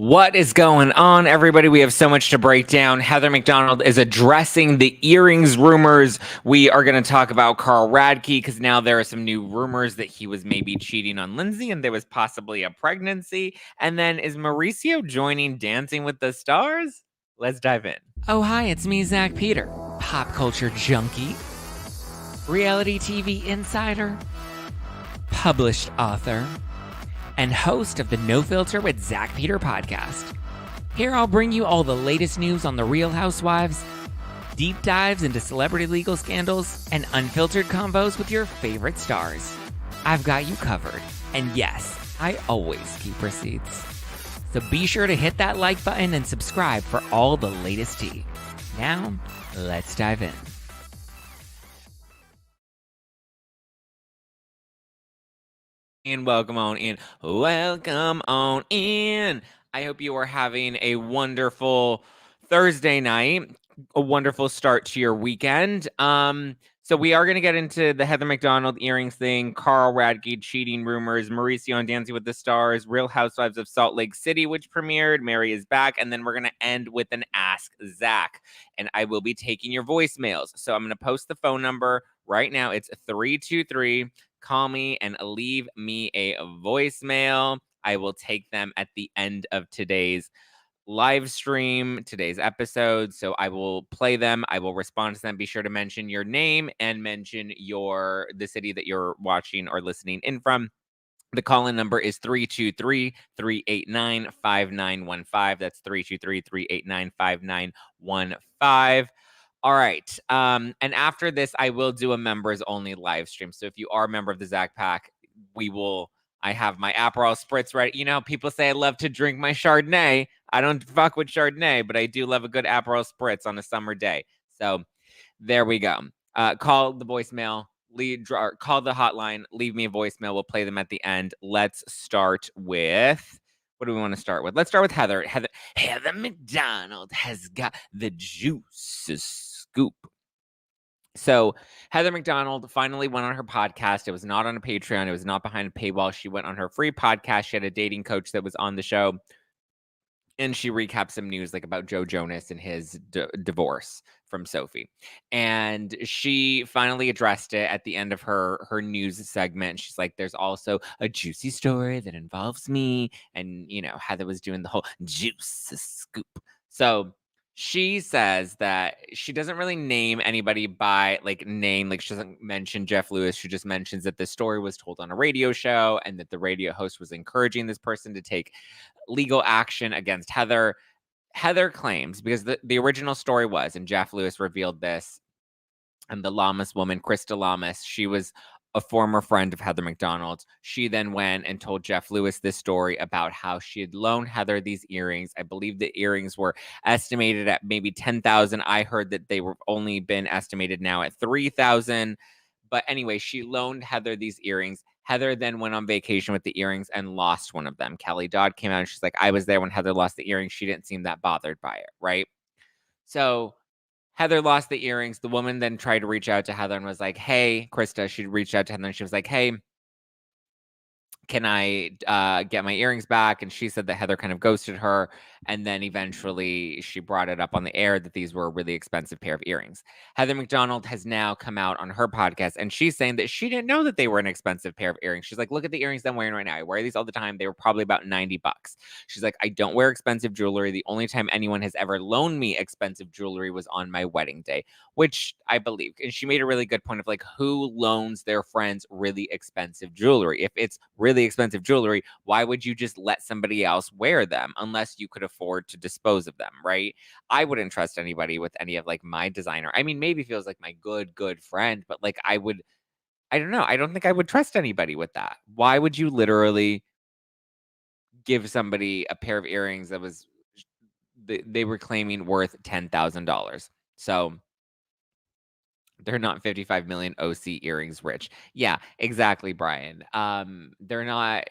What is going on, everybody? We have so much to break down. Heather McDonald is addressing the earrings rumors. We are going to talk about Carl Radke because now there are some new rumors that he was maybe cheating on Lindsay and there was possibly a pregnancy. And then is Mauricio joining Dancing with the Stars? Let's dive in. Oh, hi, it's me, Zack Peter, pop culture junkie, reality TV insider, published author, and host of the No Filter with Zack Peter podcast. Here I'll bring you all the latest news on the Real Housewives, deep dives into celebrity legal scandals, and unfiltered combos with your favorite stars. I've got you covered. And yes, I always keep receipts. So be sure to hit that like button and subscribe for all the latest tea. Now, let's dive in. And welcome on in. Welcome on in. I hope you are having a wonderful Thursday night, a wonderful start to your weekend. So we are going to get into the Heather McDonald earrings thing, Carl Radke cheating rumors, Mauricio on Dancing with the Stars, Real Housewives of Salt Lake City, which premiered, Mary is back, and then we're going to end with an Ask Zack, and I will be taking your voicemails. So I'm going to post the phone number right now. It's 323. Call me and leave me a voicemail. I will take them at the end of today's live stream, today's episode. So I will play them. I will respond to them. Be sure to mention your name and mention the city that you're watching or listening in from. The call-in number is 323-389-5915. That's 323-389-5915. All right. And after this, I will do a members only live stream. So if you are a member of the Zack Pack, I have my Aperol Spritz ready. You know, people say I love to drink my Chardonnay. I don't fuck with Chardonnay, but I do love a good Aperol Spritz on a summer day. So there we go. Call the voicemail, call the hotline, leave me a voicemail. We'll play them at the end. Let's start with... What do we want to start with? Let's start with Heather. Heather McDonald has got the juice scoop. So Heather McDonald finally went on her podcast. It was not on a Patreon. It was not behind a paywall. She went on her free podcast. She had a dating coach that was on the show. And she recapped some news like about Joe Jonas and his divorce from Sophie. And she finally addressed it at the end of her news segment. She's like, there's also a juicy story that involves me. And, you know, Heather was doing the whole juice scoop. So she says that she doesn't really name anybody by name. Like she doesn't mention Jeff Lewis. She just mentions that the story was told on a radio show and that the radio host was encouraging this person to take legal action against Heather. Heather claims, because the original story was, and Jeff Lewis revealed this, and the Lamas woman, Krista Lamas, she was a former friend of Heather McDonald. She then went and told Jeff Lewis this story about how she had loaned Heather these earrings. I believe the earrings were estimated at maybe $10,000. I heard that they were only been estimated now at $3,000. But anyway, she loaned Heather these earrings. Heather then went on vacation with the earrings and lost one of them. Kelly Dodd came out and she's like, I was there when Heather lost the earrings. She didn't seem that bothered by it, right? So Heather lost the earrings. The woman then tried to reach out to Heather and was like, hey, Krista, she reached out to Heather and she was like, hey, can I get my earrings back? And she said that Heather kind of ghosted her. And then eventually she brought it up on the air that these were a really expensive pair of earrings. Heather McDonald has now come out on her podcast and she's saying that she didn't know that they were an expensive pair of earrings. She's like, look at the earrings I'm wearing right now. I wear these all the time. They were probably about $90. She's like, I don't wear expensive jewelry. The only time anyone has ever loaned me expensive jewelry was on my wedding day, which I believe. And she made a really good point of like, who loans their friends really expensive jewelry? If it's really expensive jewelry, why would you just let somebody else wear them unless you could afford to dispose of them, right? I wouldn't trust anybody with any of like my designer. I mean, maybe feels like my good friend, but like I don't know. I don't think I would trust anybody with that. Why would you literally give somebody a pair of earrings that was they were claiming worth $10,000? So they're not 55 million OC earrings rich. Yeah, exactly, Brian. They're not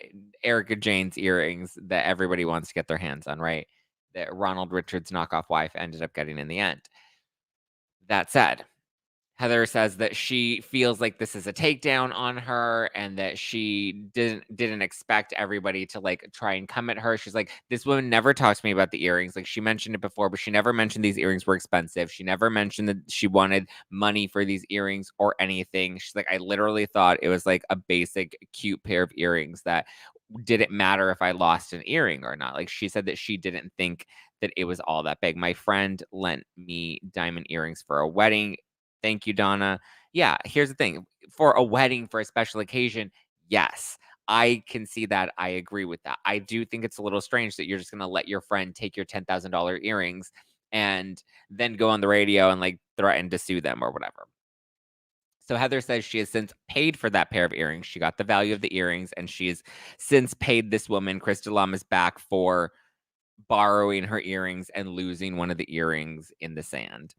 Erica Jane's earrings that everybody wants to get their hands on, right? That Ronald Richards' knockoff wife ended up getting in the end. That said, Heather says that she feels like this is a takedown on her and that she didn't expect everybody to like try and come at her. She's like, this woman never talks to me about the earrings. Like she mentioned it before, but she never mentioned these earrings were expensive. She never mentioned that she wanted money for these earrings or anything. She's like, I literally thought it was like a basic cute pair of earrings that didn't matter if I lost an earring or not. Like she said that she didn't think that it was all that big. My friend lent me diamond earrings for a wedding. Thank you, Donna. Yeah, here's the thing. For a wedding, for a special occasion, yes, I can see that. I agree with that. I do think it's a little strange that you're just going to let your friend take your $10,000 earrings and then go on the radio and like threaten to sue them or whatever. So Heather says she has since paid for that pair of earrings. She got the value of the earrings and she's since paid this woman, Krista Lamas, back for borrowing her earrings and losing one of the earrings in the sand.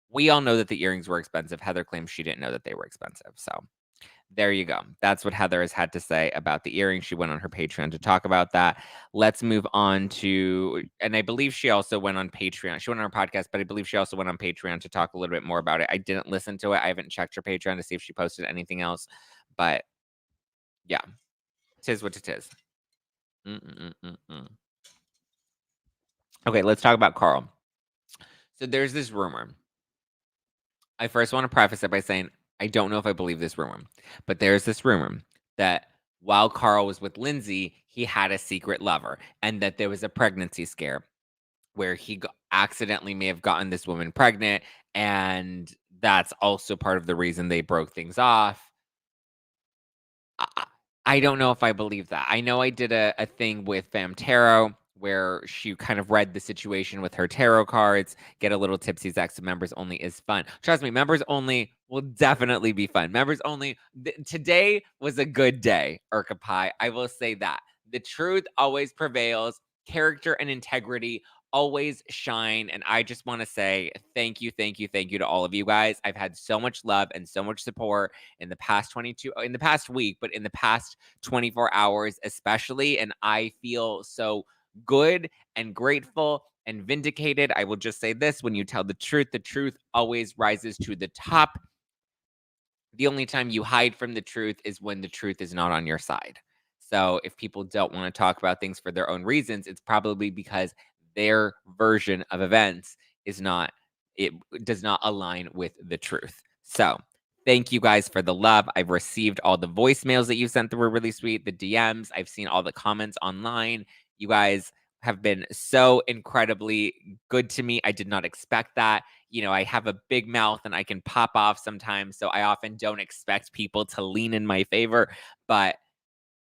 We all know that the earrings were expensive. Heather claims she didn't know that they were expensive. So there you go. That's what Heather has had to say about the earrings. She went on her Patreon to talk about that. Let's move on to, and I believe she also went on Patreon. She went on her podcast, but I believe she also went on Patreon to talk a little bit more about it. I didn't listen to it. I haven't checked her Patreon to see if she posted anything else. But yeah, tis what it is. Okay, let's talk about Carl. So there's this rumor. I first want to preface it by saying I don't know if I believe this rumor, but there's this rumor that while Carl was with Lindsay, he had a secret lover and that there was a pregnancy scare where he accidentally may have gotten this woman pregnant. And that's also part of the reason they broke things off. I don't know if I believe that. I know I did a thing with Fam Tarot where she kind of read the situation with her tarot cards, get a little tipsy. Zack, so members only is fun. Trust me, members only will definitely be fun. Members only, today was a good day, Urka Pie. I will say that. The truth always prevails. Character and integrity always shine. And I just want to say thank you to all of you guys. I've had so much love and so much support in the past in the past week, but in the past 24 hours especially. And I feel so good and grateful and vindicated. I will just say this: when you tell the truth always rises to the top. The only time you hide from the truth is when the truth is not on your side. So if people don't want to talk about things for their own reasons, it's probably because their version of events it does not align with the truth. So thank you guys for the love. I've received all the voicemails that you sent that were really sweet, the DMs. I've seen all the comments online. You guys have been so incredibly good to me. I did not expect that. You know, I have a big mouth and I can pop off sometimes. So I often don't expect people to lean in my favor, but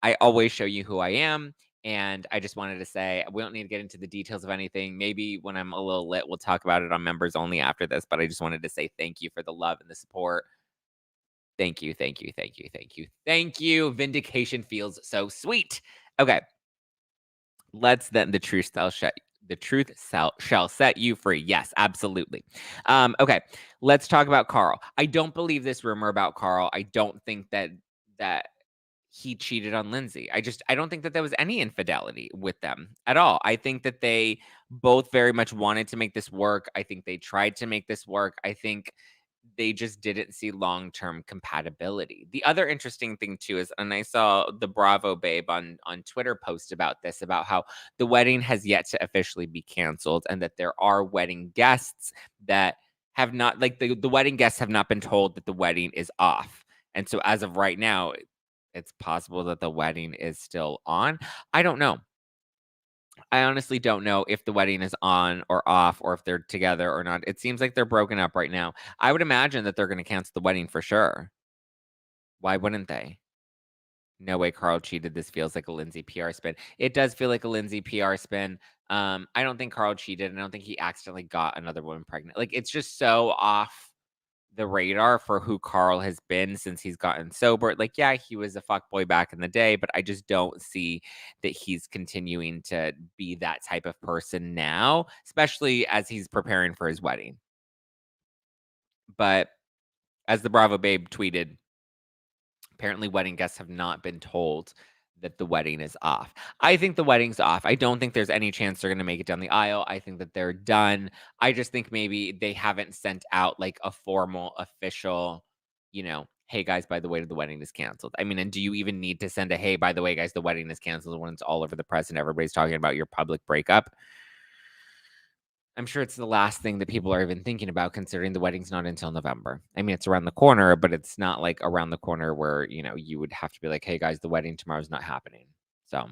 I always show you who I am. And I just wanted to say, we don't need to get into the details of anything. Maybe when I'm a little lit, we'll talk about it on members only after this. But I just wanted to say thank you for the love and the support. Thank you. Vindication feels so sweet. Okay. Let's then the truth shall set you free. Yes, absolutely. Okay, let's talk about Carl. I don't believe this rumor about Carl. I don't think that he cheated on Lindsay. I don't think that there was any infidelity with them at all. I think that they both very much wanted to make this work. I think they tried to make this work. I think they just didn't see long-term compatibility. The other interesting thing too is, and I saw the Bravo babe on Twitter post about this, about how the wedding has yet to officially be canceled and that there are wedding guests that have not, like the wedding guests have not been told that the wedding is off. And so as of right now, it's possible that the wedding is still on. I don't know. I honestly don't know if the wedding is on or off or if they're together or not. It seems like they're broken up right now. I would imagine that they're going to cancel the wedding for sure. Why wouldn't they? No way Carl cheated. This feels like a Lindsay PR spin. It does feel like a Lindsay PR spin. I don't think Carl cheated. I don't think he accidentally got another woman pregnant. Like, it's just so off the radar for who Carl has been since he's gotten sober. Like, yeah, he was a fuckboy back in the day, but I just don't see that he's continuing to be that type of person now, especially as he's preparing for his wedding. But as the Bravo babe tweeted, apparently wedding guests have not been told that the wedding is off. I think the wedding's off. I don't think there's any chance they're going to make it down the aisle. I think that they're done. I just think maybe they haven't sent out like a formal, official, hey guys, by the way, the wedding is canceled. I mean, and do you even need to send a hey, by the way, guys, the wedding is canceled when it's all over the press and everybody's talking about your public breakup? I'm sure it's the last thing that people are even thinking about, considering the wedding's not until November. I mean, it's around the corner, but it's not like around the corner where, you would have to be like, hey guys, the wedding tomorrow's not happening. So,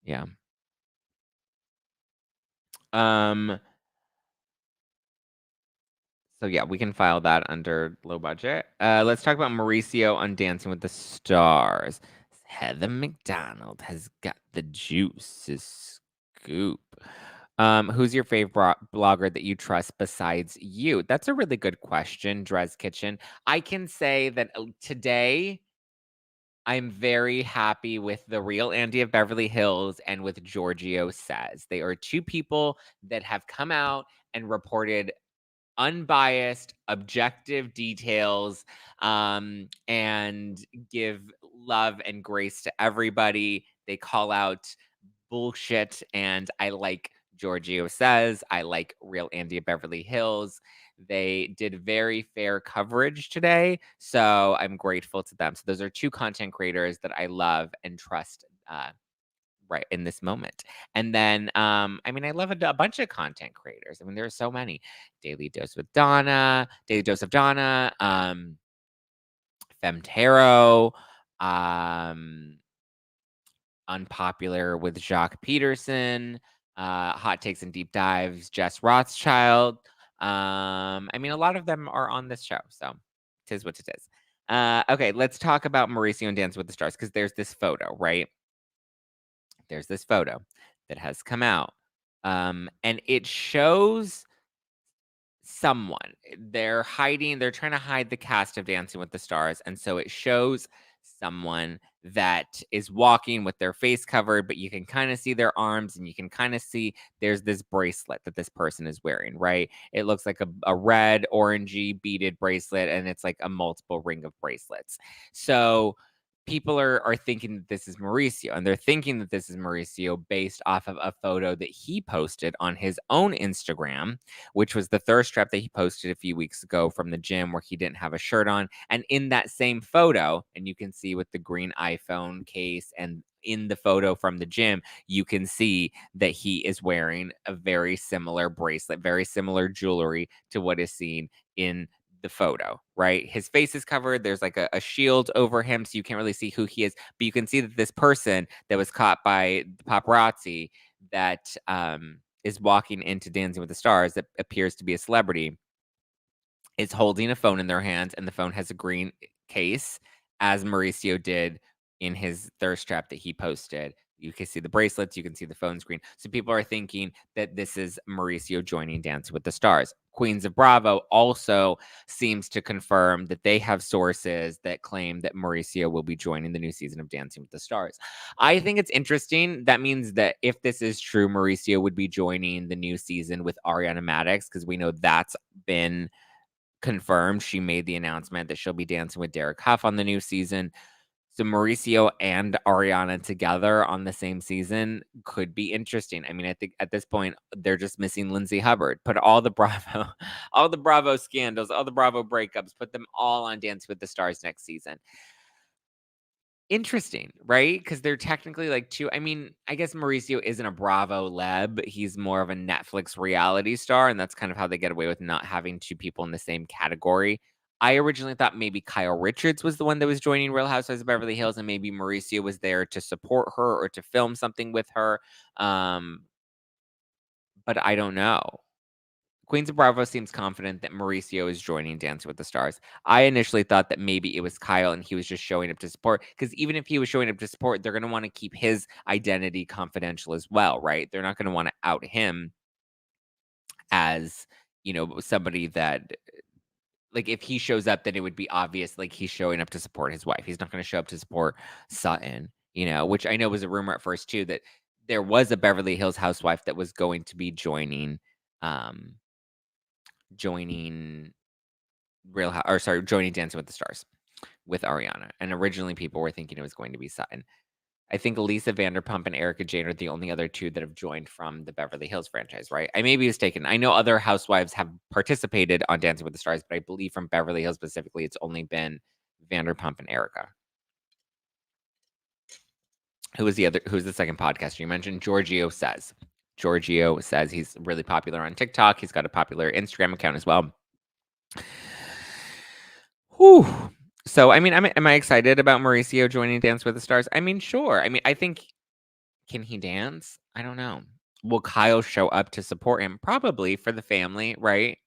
yeah. So yeah, we can file that under low budget. Let's talk about Mauricio on Dancing with the Stars. Heather McDonald has got the juice scoop. Who's your favorite blogger that you trust besides you? That's a really good question, Drez Kitchen. I can say that today I'm very happy with the real Andy of Beverly Hills and with Giorgio Says. They are two people that have come out and reported unbiased, objective details, and give love and grace to everybody. They call out bullshit, and I like Giorgio Says. I like Real Andy of Beverly Hills. They did very fair coverage today, so I'm grateful to them. So those are two content creators that I love and trust right in this moment. And then, I mean, I love a bunch of content creators. I mean, there are so many. Daily Dose of Donna, Femtero, Unpopular with Jacques Peterson, Hot Takes and Deep Dives, Jess Rothschild. I mean, a lot of them are on this show, so tis what it is. Okay, let's talk about Mauricio and Dance with the Stars, because there's this photo, right? There's this photo that has come out, and it shows someone. They're trying to hide the cast of Dancing with the Stars, and so it shows someone that is walking with their face covered, but you can kind of see their arms, and you can kind of see there's this bracelet that this person is wearing, right? It looks like a red, orangey beaded bracelet, and it's like a multiple ring of bracelets. So people are thinking that this is Mauricio, and they're thinking that this is Mauricio based off of a photo that he posted on his own Instagram, which was the thirst trap that he posted a few weeks ago from the gym where he didn't have a shirt on. And in that same photo, and you can see with the green iPhone case, and in the photo from the gym, you can see that he is wearing a very similar bracelet, very similar jewelry to what is seen in the photo, right? His face is covered. There's like a shield over him, so you can't really see who he is. But you can see that this person that was caught by the paparazzi that is walking into Dancing with the Stars, that appears to be a celebrity, is holding a phone in their hands, and the phone has a green case, as Mauricio did in his thirst trap that he posted. You can see the bracelets, you can see the phone screen. So people are thinking that this is Mauricio joining Dance with the Stars. Queens of Bravo also seems to confirm that they have sources that claim that Mauricio will be joining the new season of Dancing with the Stars. I think it's interesting. That means that if this is true, Mauricio would be joining the new season with Ariana Madix, because we know that's been confirmed. She made the announcement that she'll be dancing with Derek Huff on the new season. So Mauricio and Ariana together on the same season could be interesting. I mean, I think at this point they're just missing Lindsay Hubbard. Put all the Bravo scandals, all the Bravo breakups, put them all on Dance with the Stars next season. Interesting, right? Because they're technically like two. I mean, I guess Mauricio isn't a Bravo leb. He's more of a Netflix reality star, and that's kind of how they get away with not having two people in the same category. I originally thought maybe Kyle Richards was the one that was joining Real Housewives of Beverly Hills, and maybe Mauricio was there to support her or to film something with her. But I don't know. Queens of Bravo seems confident that Mauricio is joining Dancing with the Stars. I initially thought that maybe it was Kyle and he was just showing up to support, because even if he was showing up to support, they're going to want to keep his identity confidential as well, right? They're not going to want to out him as, somebody that, like, if he shows up, then it would be obvious, like, he's showing up to support his wife. He's not going to show up to support Sutton, which I know was a rumor at first too, that there was a Beverly Hills housewife that was going to be joining joining joining Dancing with the Stars. with Ariana. And originally people were thinking it was going to be Sutton. I think Lisa Vanderpump and Erica Jane are the only other two that have joined from the Beverly Hills franchise, right? I may be mistaken. I know other housewives have participated on Dancing with the Stars, but I believe from Beverly Hills specifically, it's only been Vanderpump and Erica. Who's the second podcaster you mentioned? Giorgio Says. Giorgio Says he's really popular on TikTok. He's got a popular Instagram account as well. Whew. So, I mean, am I excited about Mauricio joining Dance with the Stars? I mean, sure. I mean, I think, can he dance? I don't know. Will Kyle show up to support him? Probably, for the family, right?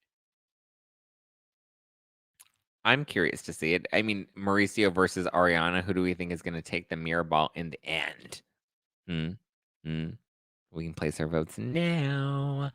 I'm curious to see it. I mean, Mauricio versus Ariana. Who do we think is going to take the mirror ball in the end? We can place our votes now.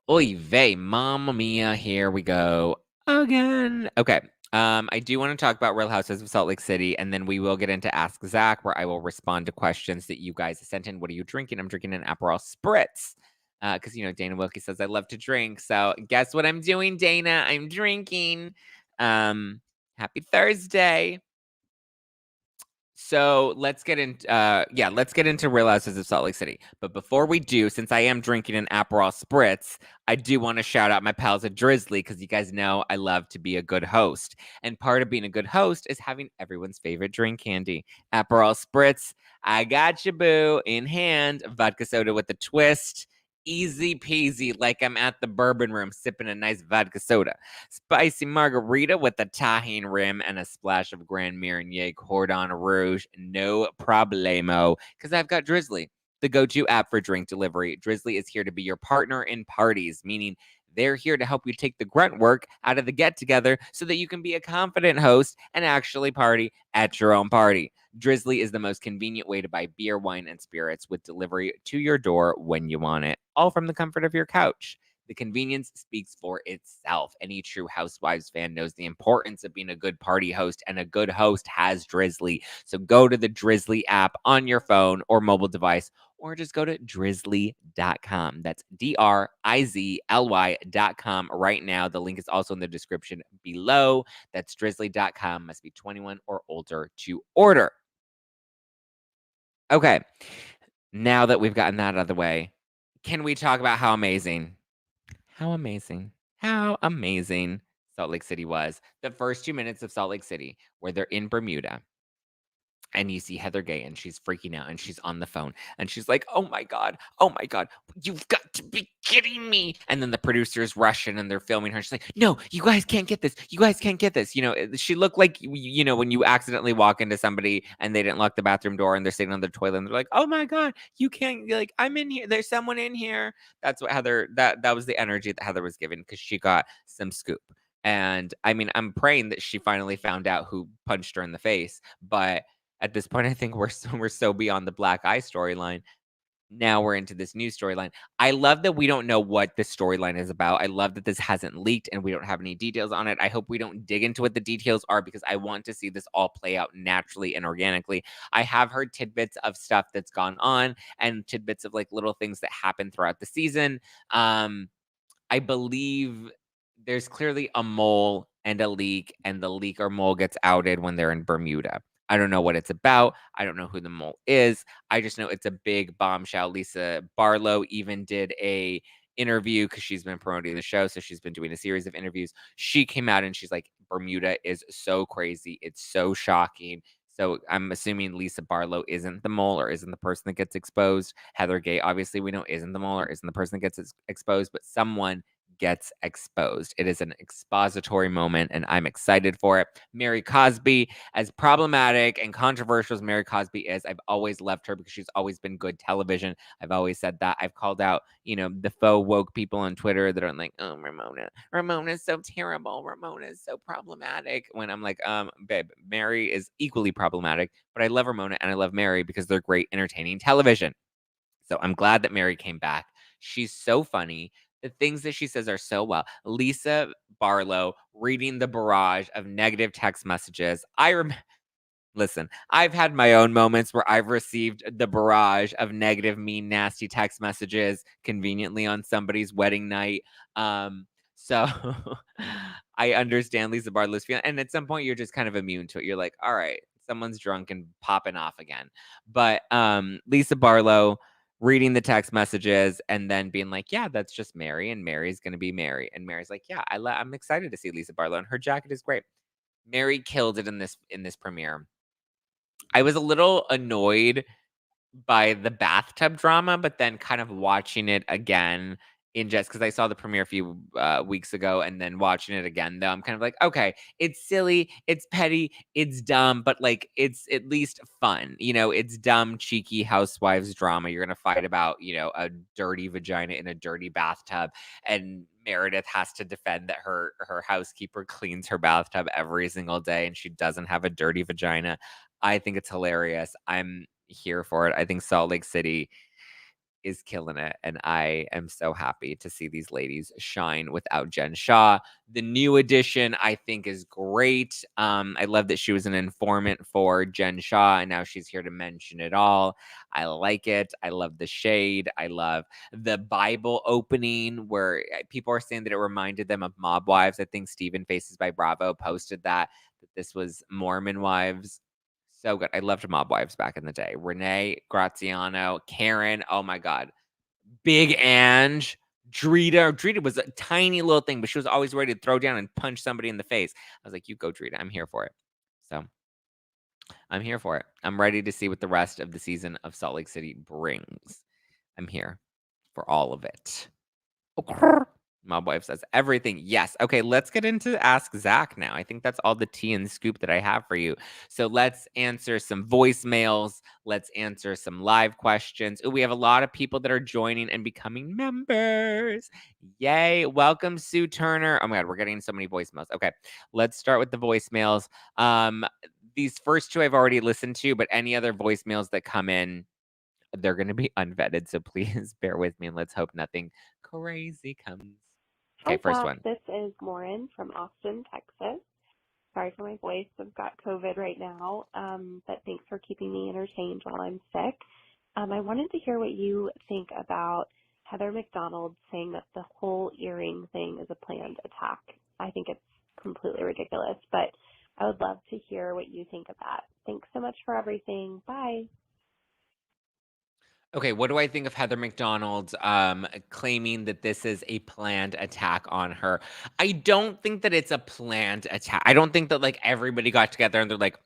Oy vey, mamma mia, here we go again. Okay. I do want to talk about Real Housewives of Salt Lake City, and then we will get into Ask Zach, where I will respond to questions that you guys sent in. What are you drinking? I'm drinking an Aperol Spritz. Because, Dana Wilkie says I love to drink. So guess what I'm doing, Dana? I'm drinking. Happy Thursday. So let's get into Real Housewives of Salt Lake City. But before we do, since I am drinking an Aperol Spritz, I do want to shout out my pals at Drizzly, because you guys know I love to be a good host. And part of being a good host is having everyone's favorite drink candy. Aperol Spritz, I got you, boo, in hand. Vodka soda with a twist. Easy peasy, like I'm at the bourbon room sipping a nice vodka soda. Spicy margarita with a tahine rim and a splash of Grand Marnier Cordon Rouge. No problemo, because I've got Drizzly, the go-to app for drink delivery. Drizzly is here to be your partner in parties, meaning they're here to help you take the grunt work out of the get-together so that you can be a confident host and actually party at your own party. Drizzly is the most convenient way to buy beer, wine, and spirits with delivery to your door when you want it, all from the comfort of your couch. The convenience speaks for itself. Any true Housewives fan knows the importance of being a good party host, and a good host has Drizzly. So go to the Drizzly app on your phone or mobile device, or just go to drizzly.com. That's DRIZLY.com right now. The link is also in the description below. That's drizzly.com. Must be 21 or older to order. Okay, now that we've gotten that out of the way, can we talk about how amazing Salt Lake City was? The first 2 minutes of Salt Lake City, where they're in Bermuda, and you see Heather Gay, and she's freaking out, and she's on the phone, and she's like, oh my God, you've got to be kidding me. And then the producers rush in, and they're filming her. She's like, no, you guys can't get this. She looked like, when you accidentally walk into somebody and they didn't lock the bathroom door and they're sitting on the toilet and they're like, oh my God, you can't, like, I'm in here. There's someone in here. That's what that was the energy that Heather was giving, because she got some scoop. And I mean, I'm praying that she finally found out who punched her in the face. But at this point, I think we're so beyond the black eye storyline. Now we're into this new storyline. I love that we don't know what this storyline is about. I love that this hasn't leaked and we don't have any details on it. I hope we don't dig into what the details are, because I want to see this all play out naturally and organically. I have heard tidbits of stuff that's gone on, and tidbits of like little things that happen throughout the season. I believe there's clearly a mole and a leak, and the leak or mole gets outed when they're in Bermuda. I don't know what it's about. I don't know who the mole is. I just know it's a big bombshell. Lisa Barlow even did a interview, because she's been promoting the show, so she's been doing a series of interviews. She came out and she's like, Bermuda is so crazy. It's so shocking. So I'm assuming Lisa Barlow isn't the mole, or isn't the person that gets exposed. Heather Gay, obviously, we know isn't the mole, or isn't the person that gets exposed, but someone gets exposed. It is an expository moment, and I'm excited for it. Mary Cosby, as problematic and controversial as Mary Cosby is, I've always loved her because she's always been good television. I've always said that. I've called out, the faux woke people on Twitter that are like, oh, Ramona's so terrible. Ramona is so problematic. When I'm like, babe, Mary is equally problematic, but I love Ramona and I love Mary because they're great, entertaining television. So I'm glad that Mary came back. She's so funny. The things that she says are so well. Lisa Barlow reading the barrage of negative text messages. Listen, I've had my own moments where I've received the barrage of negative, mean, nasty text messages conveniently on somebody's wedding night. So I understand Lisa Barlow's feeling. And at some point you're just kind of immune to it. You're like, all right, someone's drunk and popping off again. But Lisa Barlow reading the text messages and then being like, yeah, that's just Mary, and Mary's gonna be Mary. And Mary's like, yeah, I'm excited to see Lisa Barlow, and her jacket is great. Mary killed it in this premiere. I was a little annoyed by the bathtub drama, but then kind of watching it again in just because I saw the premiere a few weeks ago and then watching it again, though, I'm kind of like, okay, it's silly, it's petty, it's dumb, but like it's at least fun. It's dumb, cheeky housewives drama. You're going to fight about, a dirty vagina in a dirty bathtub. And Meredith has to defend that her housekeeper cleans her bathtub every single day and she doesn't have a dirty vagina. I think it's hilarious. I'm here for it. I think Salt Lake City is killing it, and I am so happy to see these ladies shine without Jen Shaw. The new addition, I think, is great. I love that she was an informant for Jen Shaw, and now she's here to mention it all. I like it. I love the shade. I love the Bible opening where people are saying that it reminded them of Mob Wives. I think Steven Faces by Bravo posted that this was Mormon wives. So good. I loved Mob Wives back in the day. Renee, Graziano, Karen. Oh my God. Big Ange, Drita. Drita was a tiny little thing, but she was always ready to throw down and punch somebody in the face. I was like, you go, Drita. I'm here for it. So I'm here for it. I'm ready to see what the rest of the season of Salt Lake City brings. I'm here for all of it. Mob Wife says everything. Yes. Okay, let's get into Ask Zach now. I think that's all the tea and scoop that I have for you. So let's answer some voicemails. Let's answer some live questions. Ooh, we have a lot of people that are joining and becoming members. Yay. Welcome, Sue Turner. Oh my God, we're getting so many voicemails. Okay, let's start with the voicemails. These first two I've already listened to, but any other voicemails that come in, they're going to be unvetted. So please bear with me and let's hope nothing crazy comes. Okay, Hi, first Zach. one. This is Lauren from Austin, Texas. Sorry for my voice. I've got COVID right now, but thanks for keeping me entertained while I'm sick. I wanted to hear what you think about Heather McDonald saying that the whole earring thing is a planned attack. I think it's completely ridiculous, but I would love to hear what you think of that. Thanks so much for everything. Bye. Okay, what do I think of Heather McDonald claiming that this is a planned attack on her? I don't think that it's a planned attack. I don't think that like everybody got together and they're like,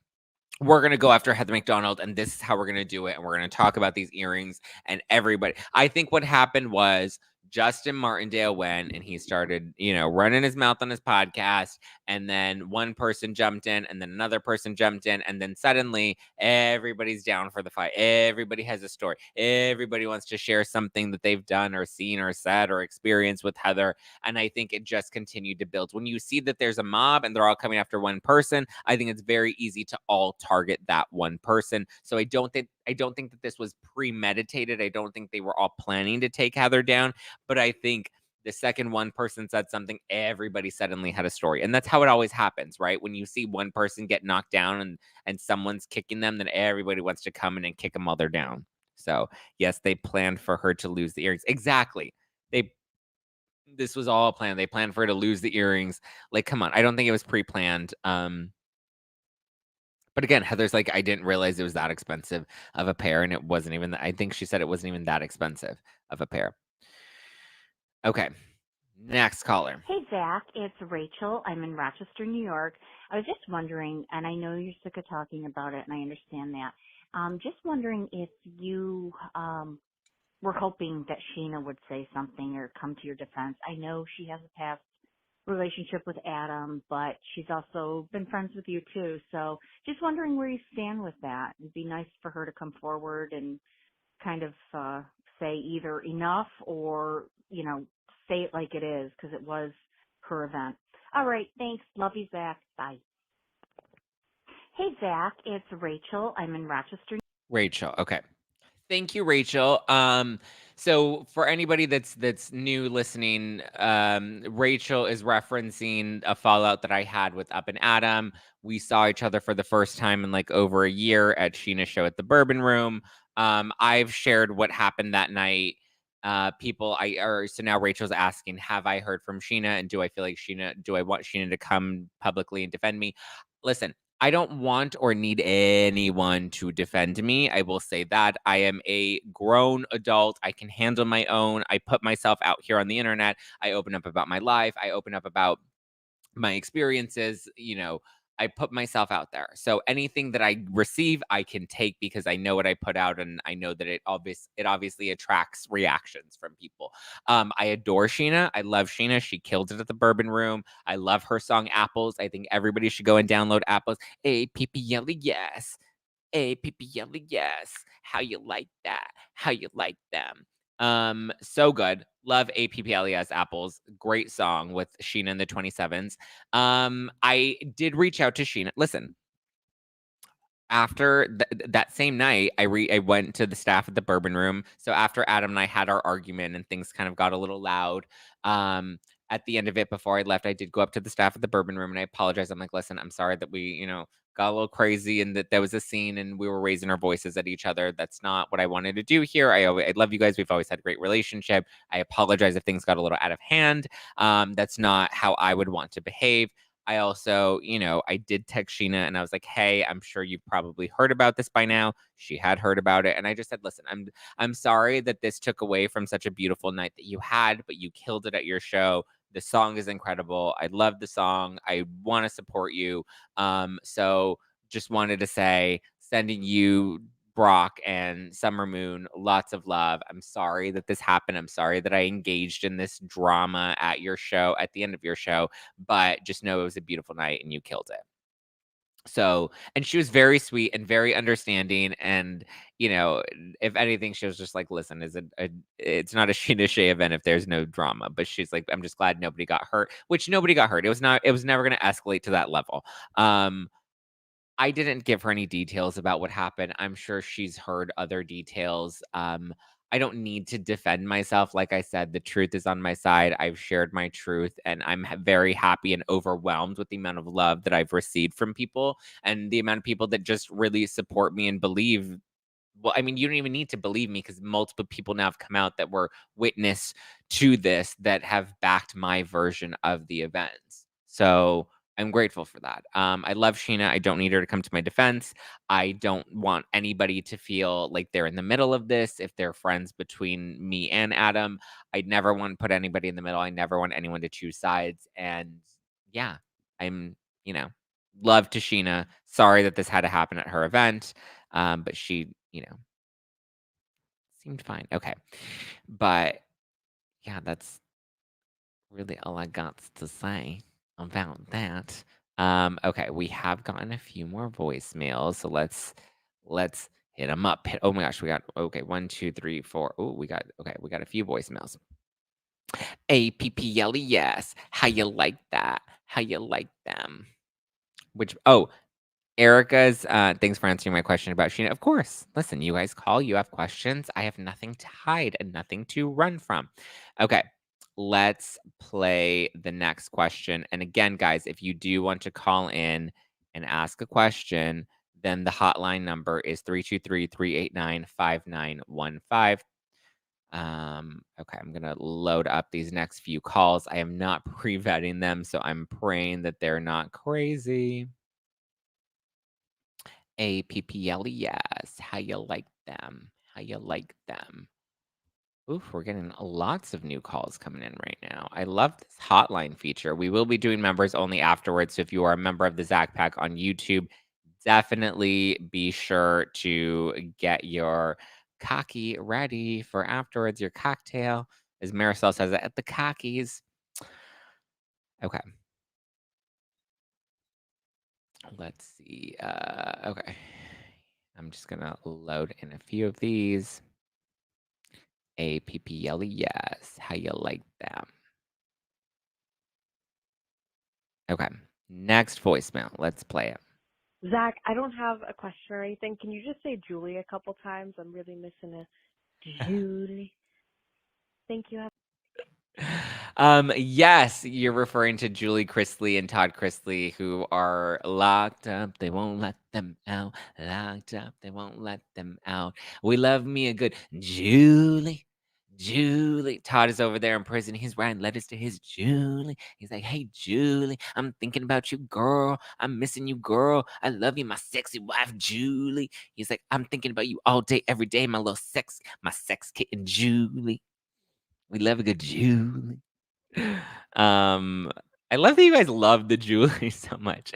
we're going to go after Heather McDonald and this is how we're going to do it. And we're going to talk about these earrings and everybody. I think what happened was Justin Martindale went and he started, running his mouth on his podcast. And then one person jumped in and then another person jumped in. And then suddenly everybody's down for the fight. Everybody has a story. Everybody wants to share something that they've done or seen or said or experienced with Heather. And I think it just continued to build. When you see that there's a mob and they're all coming after one person, I think it's very easy to all target that one person. So I don't think that this was premeditated. I don't think they were all planning to take Heather down, but I think the second one person said something, everybody suddenly had a story. And that's how it always happens, right? When you see one person get knocked down and someone's kicking them, then everybody wants to come in and kick them while they're down. So yes, they planned for her to lose the earrings. Exactly. This was all planned. They planned for her to lose the earrings. Like, come on. I don't think it was pre-planned. But again, Heather's like, I didn't realize it was that expensive of a pair. And it wasn't even, I think she said it wasn't even that expensive of a pair. Okay. Next caller. Hey, Zach, it's Rachel. I'm in Rochester, New York. I was just wondering, and I know you're sick of talking about it, and I understand that. Just wondering if you were hoping that Sheena would say something or come to your defense. I know she has a past relationship with Adam, but she's also been friends with you too. So just wondering where you stand with that. It'd be nice for her to come forward and kind of say either enough or, say it like it is, because it was her event. All right, thanks. Love you, Zach. Bye. Hey, Zach, it's Rachel. I'm in Rochester. Rachel. Okay. Thank you, Rachel. So for anybody that's new listening, Rachel is referencing a fallout that I had with Up and Adam. We saw each other for the first time in like over a year at Sheena's show at the Bourbon Room. I've shared what happened that night People so now Rachel's asking, have I heard from Sheena, and do I feel like do I want Sheena to come publicly and defend me? Listen, I don't want or need anyone to defend me. I will say that I am a grown adult. I can handle my own. I put myself out here on the internet. I open up about my life. I open up about my experiences. I put myself out there. So anything that I receive, I can take because I know what I put out, and I know that it obviously attracts reactions from people. I adore Sheena. I love Sheena. She killed it at the Bourbon Room. I love her song Apples. I think everybody should go and download Apples. A-P-P-L-E, yes. A-P-P-L-E, yes. How you like that? How you like them? So good. Love APPLES Apples. Great song with Sheena and the 27s. I did reach out to Sheena. Listen, after that same night, I went to the staff at the Bourbon Room. So after Adam and I had our argument and things kind of got a little loud, at the end of it, before I left, I did go up to the staff at the Bourbon Room and I apologized. I'm like, listen, I'm sorry that we, got a little crazy and that there was a scene and we were raising our voices at each other. That's not what I wanted to do here. I love you guys. We've always had a great relationship. I apologize if things got a little out of hand. That's not how I would want to behave. I also, I did text Sheena and I was like, hey, I'm sure you've probably heard about this by now. She had heard about it. And I just said, listen, I'm sorry that this took away from such a beautiful night that you had, but you killed it at your show. The song is incredible. I love the song. I want to support you. So just wanted to say, sending you, Brock and Summer Moon, lots of love. I'm sorry that this happened. I'm sorry that I engaged in this drama at your show, at the end of your show, but just know it was a beautiful night and you killed it. So, and she was very sweet and very understanding. And, if anything, she was just like, listen, it's not a Sheena Shea event if there's no drama. But she's like, I'm just glad nobody got hurt, which nobody got hurt. It was never going to escalate to that level. I didn't give her any details about what happened. I'm sure she's heard other details. I don't need to defend myself. Like I said, the truth is on my side. I've shared my truth, and I'm very happy and overwhelmed with the amount of love that I've received from people and the amount of people that just really support me and believe. Well, I mean, you don't even need to believe me because multiple people now have come out that were witness to this that have backed my version of the events. So I'm grateful for that. I love Sheena. I don't need her to come to my defense. I don't want anybody to feel like they're in the middle of this. If they're friends between me and Adam, I'd never want to put anybody in the middle. I never want anyone to choose sides. And yeah, I'm, love to Sheena. Sorry that this had to happen at her event. But she, seemed fine. Okay. But yeah, that's really all I got to say about that. Okay, we have gotten a few more voicemails, so let's hit them up. Oh my gosh, we got 1, 2, 3, 4. Oh, we got a few voicemails. APPLE, yes. How you like that? How you like them? Erica's, thanks for answering my question about Sheena. Of course. Listen, you guys call, you have questions. I have nothing to hide and nothing to run from. Okay, let's play the next question. And again, guys, if you do want to call in and ask a question, then the hotline number is 323-389-5915. Okay, I'm gonna load up these next few calls. I am not pre-vetting them, so I'm praying that they're not crazy. APPLE, yes. How you like them? How you like them? Oof, we're getting lots of new calls coming in right now. I love this hotline feature. We will be doing members only afterwards. So if you are a member of the Zack Pack on YouTube, definitely be sure to get your cocky ready for afterwards, your cocktail, as Marisol says it, at the cockies. Okay. Let's see. Okay. I'm just gonna load in a few of these. APPLE, yes. How you like them? Okay. Next voicemail. Let's play it. Zach, I don't have a question or anything. Can you just say Julie a couple times? I'm really missing a Julie. Thank you. Yes, you're referring to Julie Chrisley and Todd Chrisley, who are locked up. They won't let them out. Locked up. They won't let them out. We love me a good Julie. Julie. Todd is over there in prison. He's writing letters to his Julie. He's like, hey, Julie, I'm thinking about you, girl. I'm missing you, girl. I love you, my sexy wife, Julie. He's like, I'm thinking about you all day, every day, my sex kitten, Julie. We love a good Julie. I love that you guys love the Julie so much.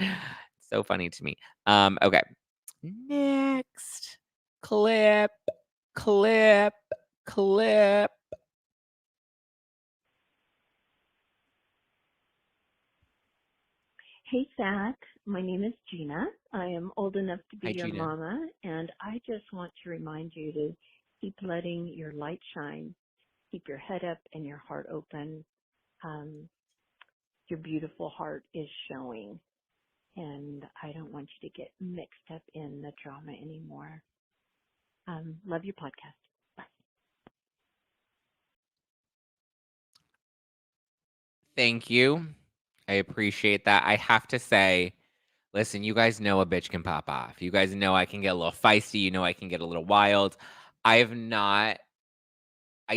So funny to me. Okay. Next clip. Hey, Zach. My name is Gina. I am old enough to be Hi, your Gina. mama, and I just want to remind you to keep letting your light shine. Keep your head up and your heart open. Your beautiful heart is showing, and I don't want you to get mixed up in the drama anymore. Love your podcast. Bye. Thank you. I appreciate that. I have to say, listen, you guys know a bitch can pop off. You guys know I can get a little feisty. You know I can get a little wild. I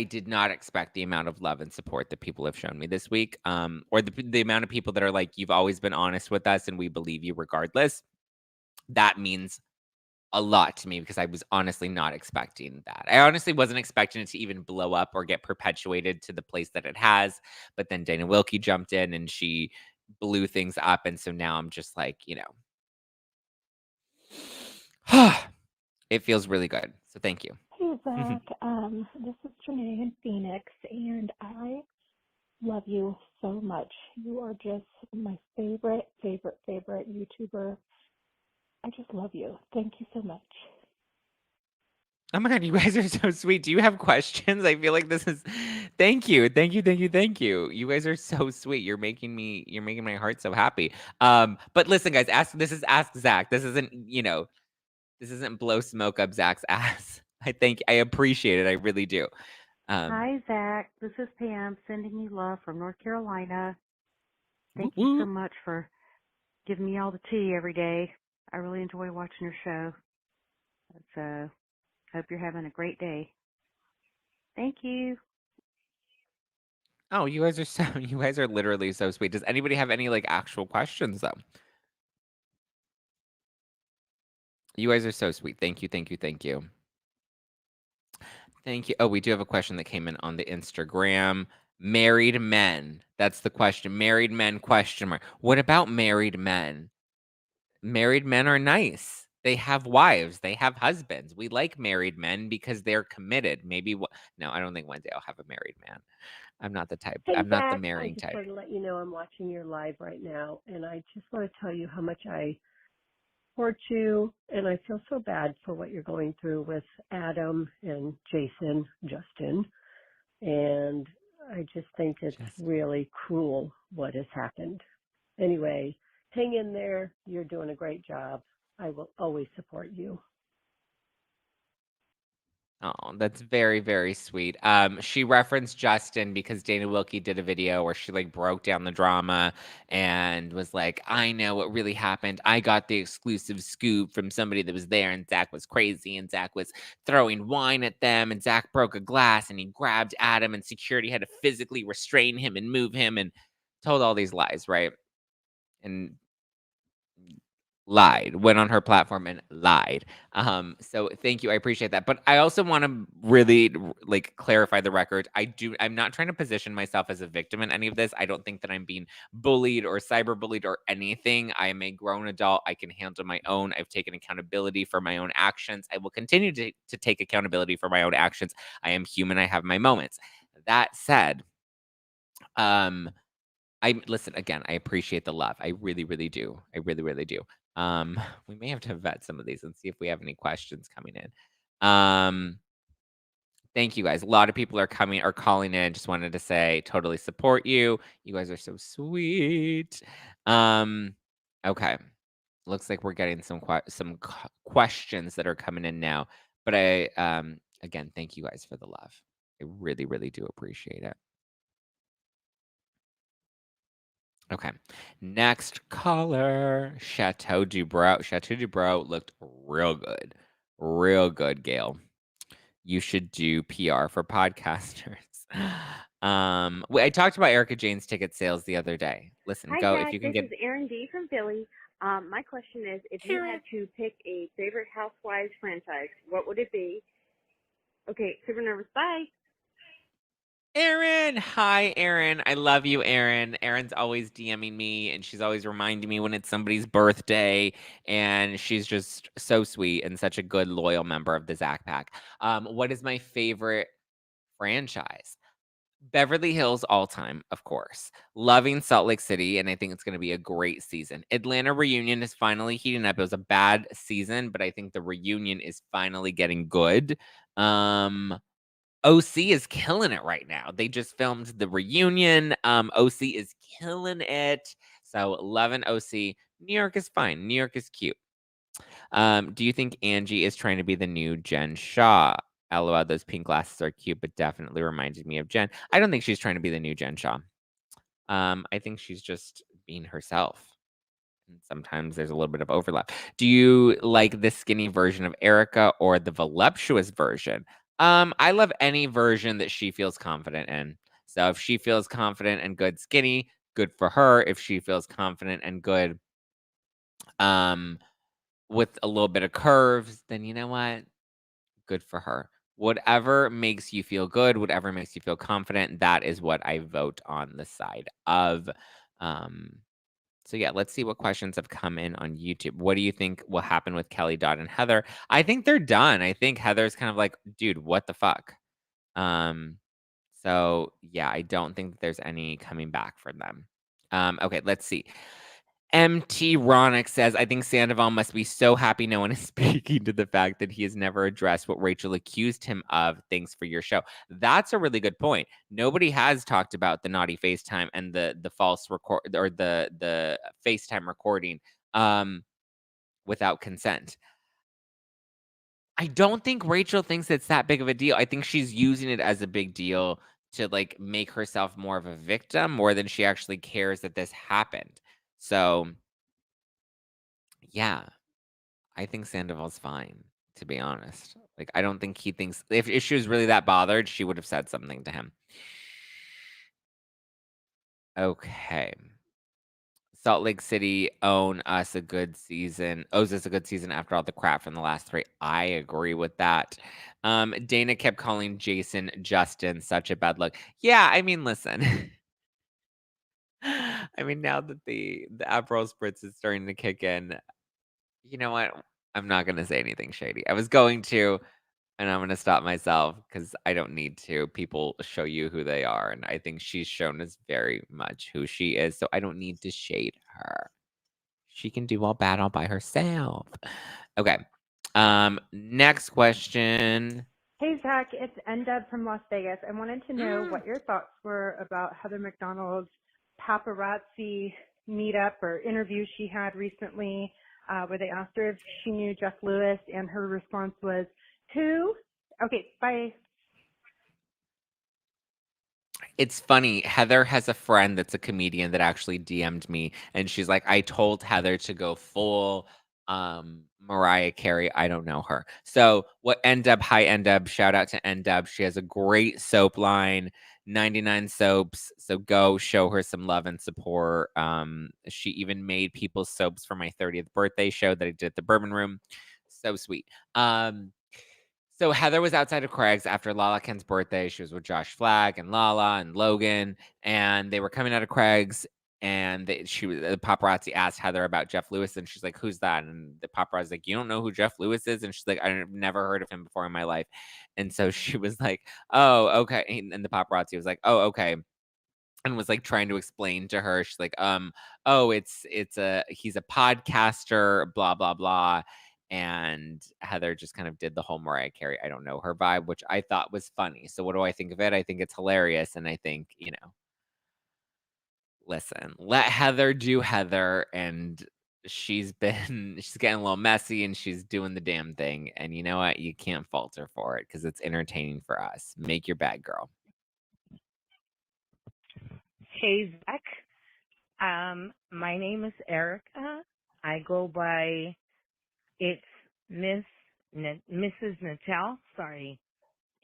did not expect the amount of love and support that people have shown me this week, or the amount of people that are like, you've always been honest with us and we believe you regardless. That means a lot to me because I was honestly not expecting that. I honestly wasn't expecting it to even blow up or get perpetuated to the place that it has. But then Dana Wilkie jumped in and she blew things up. And so now I'm just like, it feels really good. So thank you. Hey, Zach. This is Janae in Phoenix, and I love you so much. You are just my favorite YouTuber. I just love you. Thank you so much. Oh my God, you guys are so sweet. Do you have questions? I feel like this is thank you. You guys are so sweet. You're making my heart so happy. But listen, guys, this is Ask Zach. This isn't blow smoke up Zach's ass. I appreciate it. I really do. Hi, Zach. This is Pam sending you love from North Carolina. Thank whoop, you so whoop. much for giving me all the tea every day. I really enjoy watching your show. So, hope you're having a great day. Thank you. Oh, you guys are literally so sweet. Does anybody have any like actual questions though? You guys are so sweet. Thank you. Thank you. Oh, we do have a question that came in on the Instagram. Married men. That's the question. Married men, question mark. What about married men? Married men are nice. They have wives. They have husbands. We like married men because they're committed. No, I don't think Wednesday I'll have a married man. I'm not the type. Hey, I'm not the Zach, I marrying just type. wanted to let you know I'm watching your live right now, and I just want to tell you how much I support you, and I feel so bad for what you're going through with Adam and Jason, Justin, and I just think it's really cruel what has happened. Anyway, hang in there. You're doing a great job. I will always support you. Oh, that's very, very sweet. She referenced Justin because Dana Wilkie did a video where she like broke down the drama and was like, I know what really happened. I got the exclusive scoop from somebody that was there, and Zach was crazy, and Zach was throwing wine at them, and Zach broke a glass and he grabbed Adam, and security had to physically restrain him and move him, and told all these lies, right? And went on her platform and lied. So thank you. I appreciate that. But I also want to really like clarify the record. I'm not trying to position myself as a victim in any of this. I don't think that I'm being bullied or cyberbullied or anything. I am a grown adult. I can handle my own. I've taken accountability for my own actions. I will continue to take accountability for my own actions. I am human. I have my moments. That said, listen again, I appreciate the love. I really, really do. I really, really do. We may have to vet some of these and see if we have any questions coming in. Thank you guys. A lot of people are calling in. Just wanted to say totally support you. You guys are so sweet. Okay. Looks like we're getting some questions that are coming in now. But again, thank you guys for the love. I really, really do appreciate it. Okay. Next caller, Chateau Dubrow. Chateau Dubrow looked real good. Real good, Gail. You should do PR for podcasters. I talked about Erica Jane's ticket sales the other day. Listen, Hi, go if Zach. you can This get is Erin D. from Philly. My question is, if you had to pick a favorite Housewives franchise, what would it be? Okay, super nervous. Bye. Erin. Hi, Erin. I love you, Erin. Erin's always DMing me, and she's always reminding me when it's somebody's birthday, and she's just so sweet and such a good, loyal member of the Zack Pack. What is my favorite franchise? Beverly Hills all time, of course. Loving Salt Lake City, and I think it's going to be a great season. Atlanta reunion is finally heating up. It was a bad season, but I think the reunion is finally getting good. OC is killing it right now. They just filmed the reunion. OC is killing it. So loving OC. New York is fine. New York is cute. Do you think Angie is trying to be the new Jen Shaw? LOL, those pink glasses are cute, but definitely reminded me of Jen. I don't think she's trying to be the new Jen Shaw. I think she's just being herself. And sometimes there's a little bit of overlap. Do you like the skinny version of Erica or the voluptuous version? I love any version that she feels confident in. So if she feels confident and good skinny, good for her. If she feels confident and good with a little bit of curves, then you know what? Good for her. Whatever makes you feel good, whatever makes you feel confident, that is what I vote on the side of. So yeah, let's see what questions have come in on YouTube. What do you think will happen with Kelly Dodd and Heather? I think they're done. I think Heather's kind of like, dude, what the fuck? So yeah, I don't think that there's any coming back for them. Okay, let's see. MT Ronick says, I think Sandoval must be so happy no one is speaking to the fact that he has never addressed what Rachel accused him of. Thanks for your show. That's a really good point. Nobody has talked about the naughty FaceTime and the false record or the FaceTime recording without consent. I don't think Rachel thinks it's that big of a deal. I think she's using it as a big deal to like make herself more of a victim more than she actually cares that this happened. So yeah, I think Sandoval's fine, to be honest. Like, I don't think he thinks if she was really that bothered, she would have said something to him. Okay. Salt Lake City owes us a good season after all the crap from the last 3. I agree with that. Dana kept calling Jason Justin such a bad look. Yeah, I mean, listen. I mean, now that the Aperol Spritz is starting to kick in, you know what? I'm not gonna say anything shady. I was going to, and I'm gonna stop myself because I don't need to. People show you who they are, and I think she's shown us very much who she is, so I don't need to shade her. She can do all bad all by herself. Okay. Next question. Hey, Zach, it's NDub from Las Vegas. I wanted to know what your thoughts were about Heather McDonald's paparazzi meetup or interview she had recently, where they asked her if she knew Jeff Lewis, and her response was, who? Okay, bye. It's funny. Heather has a friend that's a comedian that actually DM'd me, and she's like, I told Heather to go full Mariah Carey. I don't know her. So what NDub, hi NDub, shout out to NDub. She has a great soap line, 99 soaps. So go show her some love and support. She even made people's soaps for my 30th birthday show that I did at the Bourbon Room. So sweet. So Heather was outside of Craig's after Lala Ken's birthday. She was with Josh Flagg and Lala and Logan, and they were coming out of Craig's. And the paparazzi asked Heather about Jeff Lewis, and she's like, "Who's that?" And the paparazzi's like, "You don't know who Jeff Lewis is?" And she's like, "I've never heard of him before in my life." And so she was like, "Oh, okay." And the paparazzi was like, "Oh, okay." And was like trying to explain to her. She's like, oh, he's a podcaster, blah, blah, blah." And Heather just kind of did the whole Mariah Carey, I don't know her vibe, which I thought was funny. So what do I think of it? I think it's hilarious. And I think, listen, let Heather do Heather. And she's getting a little messy and she's doing the damn thing. And you know what? You can't fault her for it because it's entertaining for us. Make your bed, girl. Hey, Zach. My name is Erica. I go by, it's Mrs. Natal. Sorry.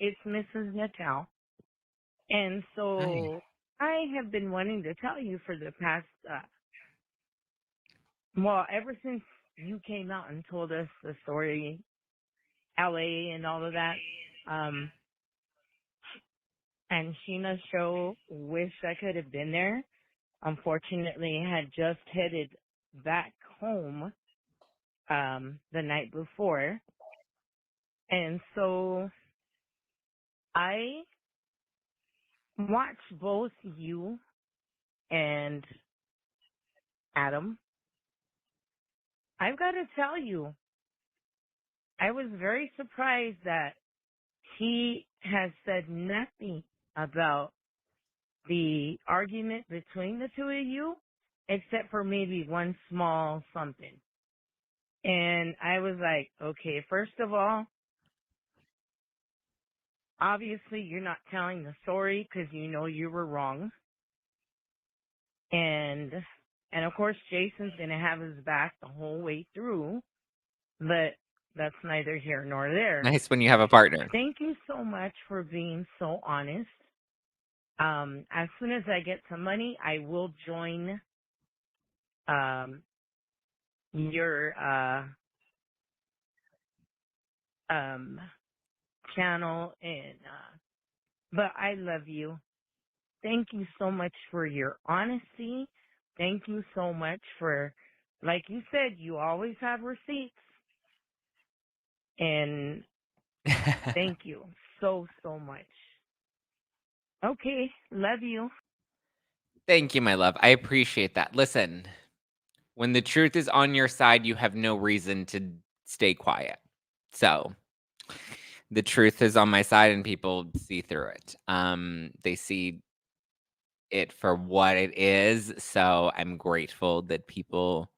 It's Mrs. Natal. And Hi. so I have been wanting to tell you for the past, ever since you came out and told us the story, LA and all of that, and Sheena's show, wish I could have been there. Unfortunately, I had just headed back home the night before. And so I watched both you and Adam. I've got to tell you, I was very surprised that he has said nothing about the argument between the two of you, except for maybe one small something. And I was like, okay, first of all, obviously you're not telling the story because you know you were wrong. And of course Jason's going to have his back the whole way through, but that's neither here nor there. Nice when you have a partner. Thank you so much for being so honest. As soon as I get some money, I will join your channel, and but I love you. Thank you so much for your honesty. Thank you so much for, like you said, you always have receipts. And thank you so much. Okay, love you. Thank you, my love. I appreciate that. Listen, when the truth is on your side, you have no reason to stay quiet. So the truth is on my side and people see through it. They see it for what it is. So I'm grateful that people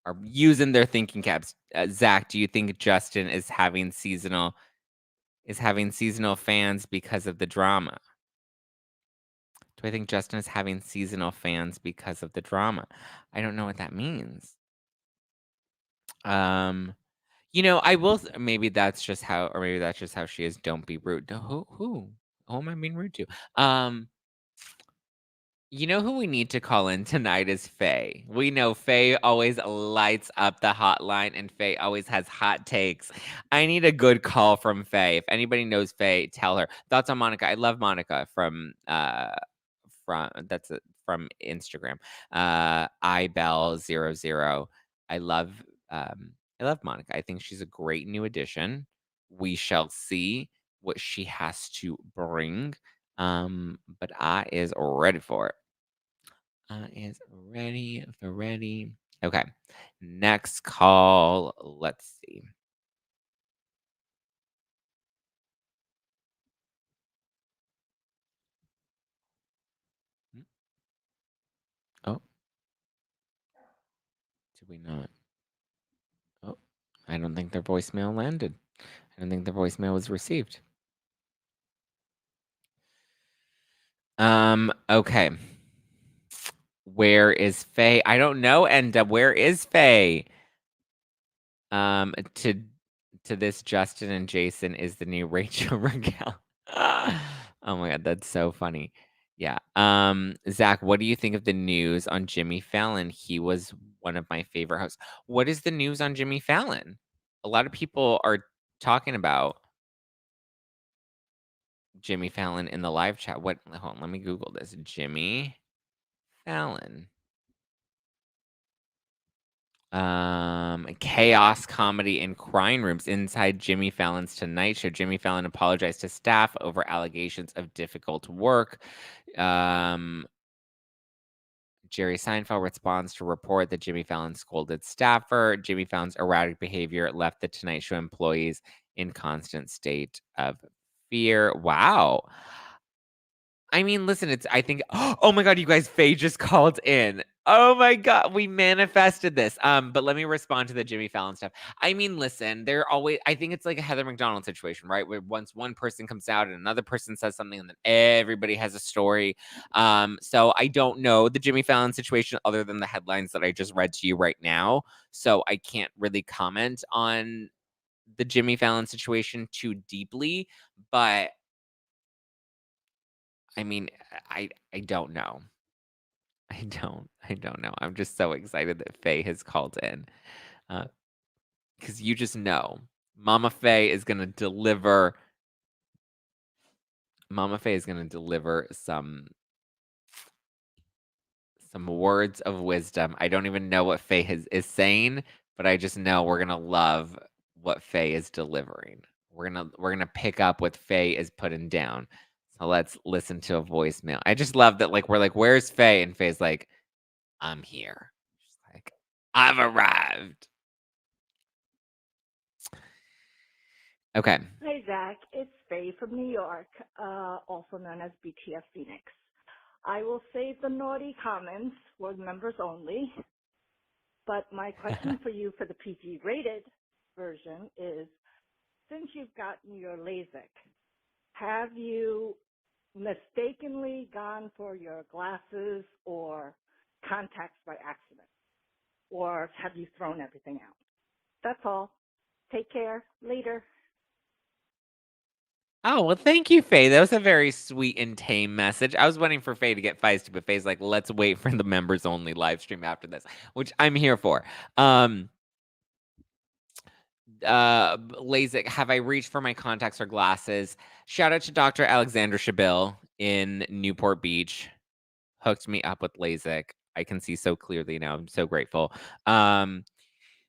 are using their thinking caps. Zach, do you think Justin is having seasonal fans because of the drama? Do I think Justin is having seasonal fans because of the drama? I don't know what that means. I will. Maybe that's just how, she is. Don't be rude. Who am I being rude to? Who we need to call in tonight is Faye. We know Faye always lights up the hotline, and Faye always has hot takes. I need a good call from Faye. If anybody knows Faye, tell her. Thoughts on Monica? I love Monica from Instagram. ibell00. I love Monica. I think she's a great new addition. We shall see what she has to bring. But I is ready for it. Ready. Okay. Next call. Let's see. Oh. Did we not? Oh, I don't think their voicemail landed. I don't think their voicemail was received. Okay. Where is Faye? I don't know, and where is Faye? To this, Justin and Jason is the new Rachel Raquel. Oh my god, that's so funny. Yeah. Zach, what do you think of the news on Jimmy Fallon? He was one of my favorite hosts. What is the news on Jimmy Fallon? A lot of people are talking about Jimmy Fallon in the live chat. Hold on, let me Google this. Jimmy Fallon. Chaos comedy in crying rooms inside Jimmy Fallon's Tonight Show. Jimmy Fallon apologized to staff over allegations of difficult work. Jerry Seinfeld responds to report that Jimmy Fallon scolded staffer. Jimmy Fallon's erratic behavior left the Tonight Show employees in constant state of fear. Wow. I mean, listen, I think, oh my God, you guys, Faye just called in. Oh my God, we manifested this. But let me respond to the Jimmy Fallon stuff. I mean, listen, I think it's like a Heather McDonald situation, right? Where once one person comes out and another person says something and then everybody has a story. So I don't know the Jimmy Fallon situation other than the headlines that I just read to you right now. So I can't really comment on the Jimmy Fallon situation too deeply, but I mean, I don't know. I don't know. I'm just so excited that Faye has called in. Because you just know Mama Faye is gonna deliver. Mama Faye is gonna deliver some words of wisdom. I don't even know what Faye is saying, but I just know we're gonna love what Faye is delivering. We're gonna pick up what Faye is putting down. So let's listen to a voicemail. I just love that. Like we're like, "Where's Faye?" And Faye's like, "I'm here." She's like, "I've arrived." Okay. Hi, Zach. It's Faye from New York, also known as BTS Phoenix. I will say the naughty comments were members only, but my question for you for the PG rated version is, since you've gotten your LASIK, have you mistakenly gone for your glasses or contacts by accident? Or have you thrown everything out? That's all. Take care. Later. Oh, well, thank you, Faye. That was a very sweet and tame message. I was waiting for Faye to get feisty, but Faye's like, let's wait for the members only live stream after this, which I'm here for. LASIK, have I reached for my contacts or glasses? Shout out to Dr. Alexander Shabil in Newport Beach. Hooked me up with LASIK. I can see so clearly now. I'm so grateful.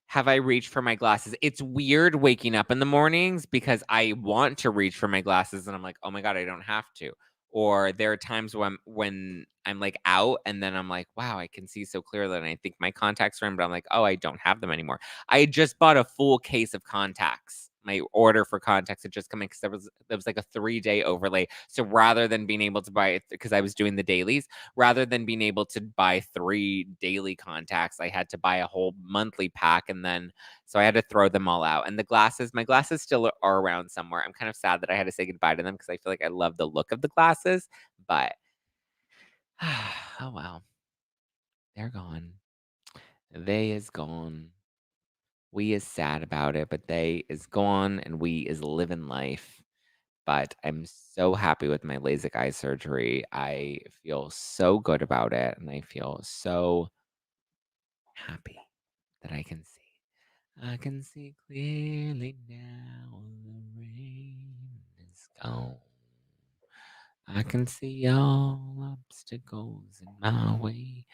Have I reached for my glasses? It's weird waking up in the mornings because I want to reach for my glasses and I'm like, oh my God, I don't have to. Or there are times when I'm like out and then I'm like, wow, I can see so clearly. And I think my contacts are in, but I'm like, oh, I don't have them anymore. I just bought a full case of contacts. My order for contacts had just come in because there was like a 3-day overlay. So rather than being able to buy it, because I was doing the dailies, rather than being able to buy 3 daily contacts, I had to buy a whole monthly pack. And then, so I had to throw them all out. And my glasses still are around somewhere. I'm kind of sad that I had to say goodbye to them because I feel like I love the look of the glasses, but oh well, they're gone. They is gone. We is sad about it, but they is gone and we is living life. But I'm so happy with my LASIK eye surgery. I feel so good about it, and I feel so happy that I can see. I can see clearly now. The rain is gone. I can see all obstacles in my way.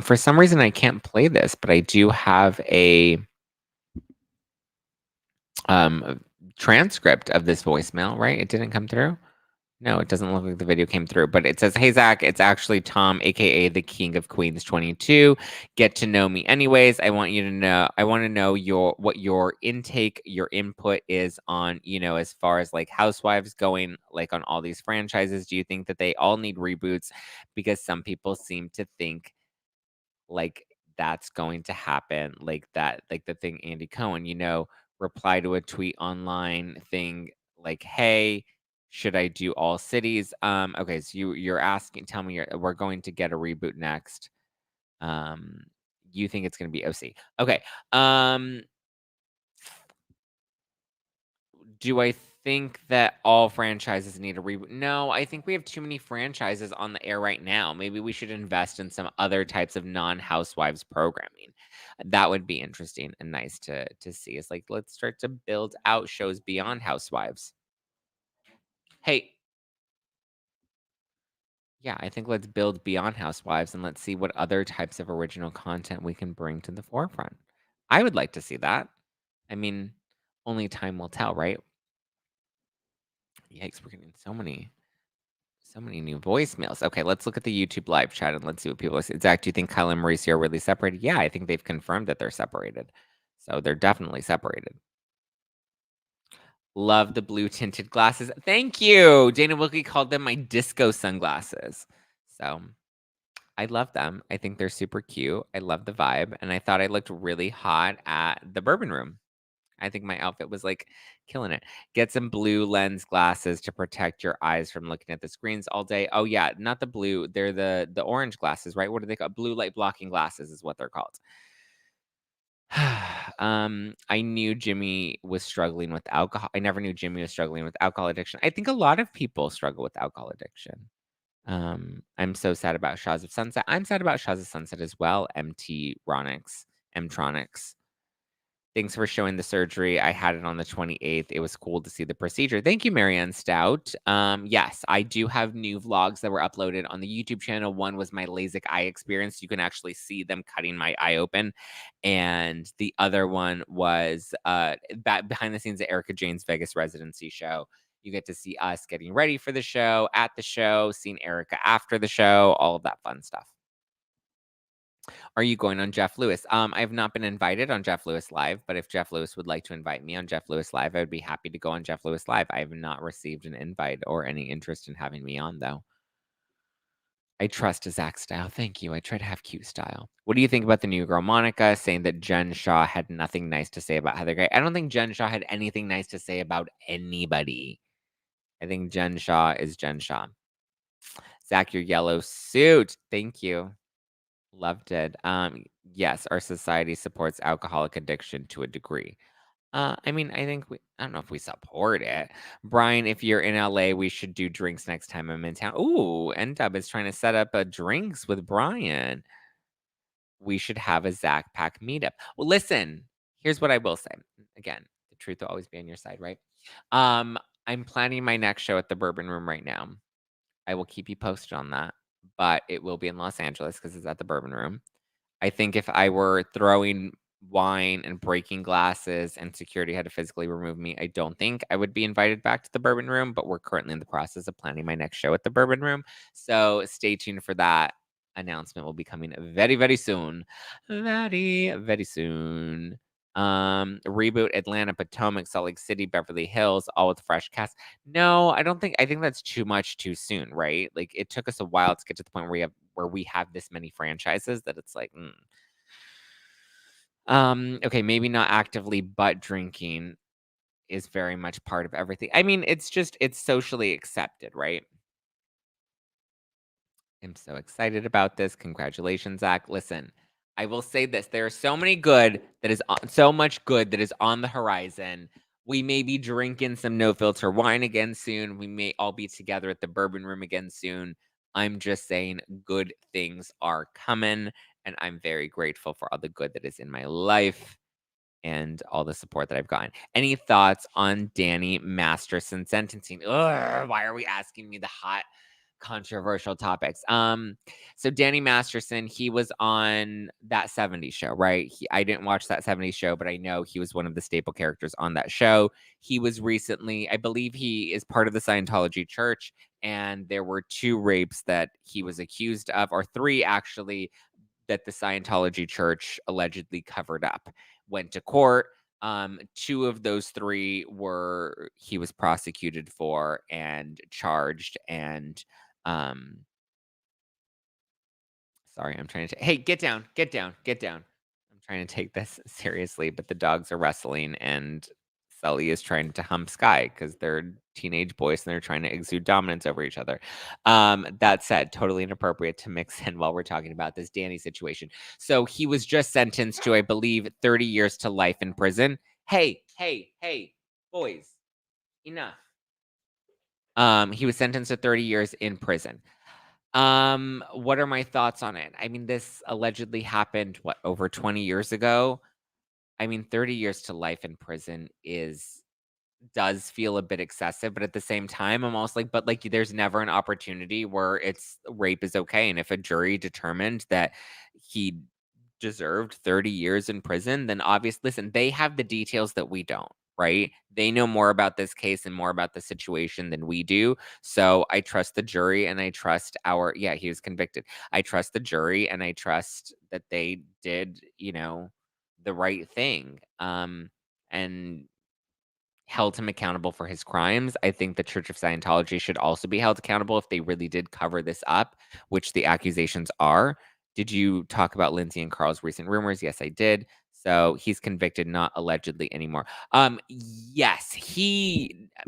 For some reason, I can't play this, but I do have a transcript of this voicemail, right? It didn't come through? No, it doesn't look like the video came through, but it says, "Hey Zach, it's actually Tom, aka the King of Queens 22. Get to know me anyways. I want to know what your intake, your input is on, as far as like Housewives going, like on all these franchises. Do you think that they all need reboots? Because some people seem to think like that's going to happen, like that, like the thing Andy Cohen, reply to a tweet online thing like, hey, should I do all cities? Okay, so you're asking, tell me we're going to get a reboot next. You think it's gonna be OC. Okay. Do I think that all franchises need a reboot? No, I think we have too many franchises on the air right now. Maybe we should invest in some other types of non-Housewives programming. That would be interesting and nice to see. It's like, let's start to build out shows beyond Housewives. Hey, yeah, I think let's build beyond Housewives and let's see what other types of original content we can bring to the forefront. I would like to see that. I mean, only time will tell, right? Yikes, we're getting so many new voicemails. Okay, let's look at the YouTube live chat and let's see what people are saying. Zach, do you think Kyle and Mauricio are really separated? Yeah, I think they've confirmed that they're separated. So they're definitely separated. Love the blue tinted glasses. Thank you. Dana Wilkie called them my disco sunglasses. So I love them. I think they're super cute. I love the vibe. And I thought I looked really hot at the Bourbon Room. I think my outfit was like killing it. Get some blue lens glasses to protect your eyes from looking at the screens all day. Oh yeah, not the blue. They're the orange glasses, right? What are they called? Blue light blocking glasses is what they're called. I knew Jimmy was struggling with alcohol. I never knew Jimmy was struggling with alcohol addiction. I think a lot of people struggle with alcohol addiction. I'm so sad about Shaws of Sunset. I'm sad about Shaws of Sunset as well. Mtronics. Thanks for showing the surgery. I had it on the 28th. It was cool to see the procedure. Thank you, Marianne Stout. Yes, I do have new vlogs that were uploaded on the YouTube channel. One was my LASIK eye experience. You can actually see them cutting my eye open. And the other one was behind the scenes at Erica Jane's Vegas residency show. You get to see us getting ready for the show, at the show, seeing Erica after the show, all of that fun stuff. Are you going on Jeff Lewis? I have not been invited on Jeff Lewis Live, but if Jeff Lewis would like to invite me on Jeff Lewis Live, I would be happy to go on Jeff Lewis Live. I have not received an invite or any interest in having me on, though. I trust a Zach style. Thank you. I try to have cute style. What do you think about the new girl, Monica, saying that Jen Shaw had nothing nice to say about Heather Gray? I don't think Jen Shaw had anything nice to say about anybody. I think Jen Shaw is Jen Shaw. Zach, your yellow suit. Thank you. Loved it. Yes, our society supports alcoholic addiction to a degree. I mean, I don't know if we support it. Brian, if you're in LA, we should do drinks next time I'm in town. Ooh, N-Dub is trying to set up a drinks with Brian. We should have a Zack Pack meetup. Well, listen, here's what I will say. Again, the truth will always be on your side, right? I'm planning my next show at the Bourbon Room right now. I will keep you posted on that, but it will be in Los Angeles because it's at the Bourbon Room. I think if I were throwing wine and breaking glasses and security had to physically remove me, I don't think I would be invited back to the Bourbon Room, but we're currently in the process of planning my next show at the Bourbon Room. So stay tuned for that. Announcement will be coming very, very soon. Very, very soon. Reboot Atlanta, Potomac, Salt Lake City, Beverly Hills, all with fresh cast. No, I think that's too much too soon, right? Like it took us a while to get to the point where we have this many franchises that it's like, okay, maybe not actively, but drinking is very much part of everything. I mean, it's socially accepted, right? I'm so excited about this. Congratulations, Zach. Listen, I will say this. There is so much good that is on the horizon. We may be drinking some no filter wine again soon. We may all be together at the Bourbon Room again soon. I'm just saying good things are coming, and I'm very grateful for all the good that is in my life and all the support that I've gotten. Any thoughts on Danny Masterson sentencing? Ugh, why are we asking me the hot controversial topics? So Danny Masterson, he was on That 70s Show, right? I didn't watch That 70s Show, but I know he was one of the staple characters on that show. He was recently, I believe he is part of the Scientology Church, and there were 2 rapes that he was accused of, or 3 actually, that the Scientology Church allegedly covered up. Went to court. 2 of those 3 he was prosecuted for and charged. And sorry, I'm trying to hey, get down. I'm trying to take this seriously, but the dogs are wrestling and Sully is trying to hump Sky because they're teenage boys and they're trying to exude dominance over each other. That said, totally inappropriate to mix in while we're talking about this Danny situation. So he was just sentenced to, I believe, 30 years to life in prison. Hey, boys, enough. He was sentenced to 30 years in prison. What are my thoughts on it? I mean, this allegedly happened, over 20 years ago? I mean, 30 years to life in prison does feel a bit excessive, but at the same time, I'm also like, but like, there's never an opportunity where rape is okay. And if a jury determined that he deserved 30 years in prison, then obviously, listen, they have the details that we don't, right? They know more about this case and more about the situation than we do. So I trust the jury and I trust he was convicted. I trust the jury and I trust that they did, the right thing. And held him accountable for his crimes. I think the Church of Scientology should also be held accountable if they really did cover this up, which the accusations are. Did you talk about Lindsay and Carl's recent rumors? Yes, I did. So he's convicted, not allegedly anymore. Yes,